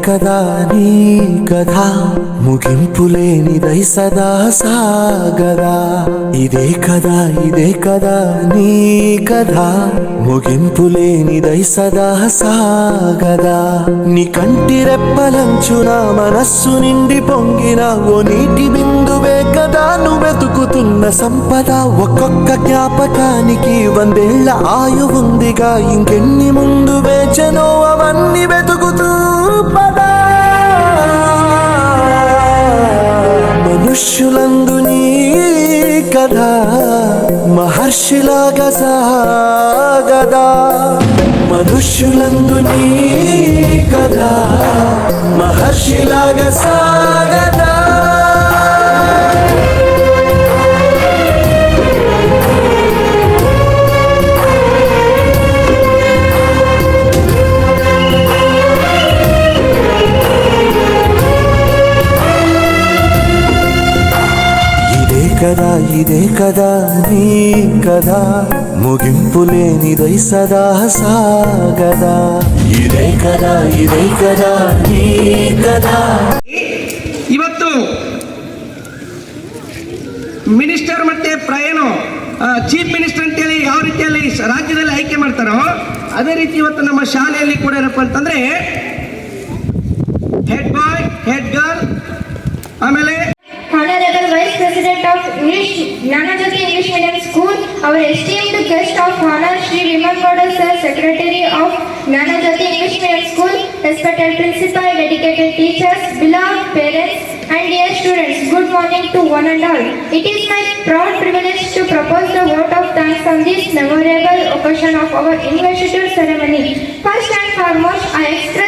కదా నీ కథ ముగింపులేనిదై సదా సాగదా. ఇదే కదా నీ కథ ముగింపులేనిదై సదా సాగదా. నీ కంటి రెప్పలంచున మనస్సు నిండి పొంగిన ఓ నీటి బిందువే కదా నువ్వెతుకుతున్న సంపద. ఒక్కొక్క జ్ఞాపకానికి 100 ఏళ్ల ఆయువుందిగా, ఇంకెన్ని ముందు వేచనో అవన్నీ వెతుకుతూ పదా. మనుష్యులందు నీ కథ మహర్షిలాగా సాగదా. మనుష్యులందు నీ కథ మహర్షిలాగా సాగదా. ఇదే కదా నీ కదా ముగింపులేనిదై సదా సాగదా. ఇదే కదా నీ కదా. ಇವತ್ತು ಮಿನಿಸ್ಟರ್ ಮತ್ತೆ ಪ್ರಯಾಣ ಚೀಫ್ ಮಿನಿಸ್ಟರ್ ಅಂತೇಳಿ ಯಾವ ರೀತಿಯಲ್ಲಿ ರಾಜ್ಯದಲ್ಲಿ ಆಯ್ಕೆ ಮಾಡ್ತಾರೋ ಅದೇ ರೀತಿ ಇವತ್ತು ನಮ್ಮ ಶಾಲೆಯಲ್ಲಿ ಕೂಡ ಏನಪ್ಪ ಅಂತಂದ್ರೆ ಹೆಡ್ ಬಾಯ್ ಹೆಡ್ ಗರ್ಲ್ ಆಮೇಲೆ Honorable Vice President of Gnanajyoti English Medium School, our esteemed guest of honor, Shri Vimal Gowda Sir, Secretary of Gnanajyoti English Medium School, respected principal, dedicated teachers, beloved parents, and dear students, good morning to one and all. It is my proud privilege to propose the vote of thanks on this memorable occasion of our investiture ceremony. First and foremost, I express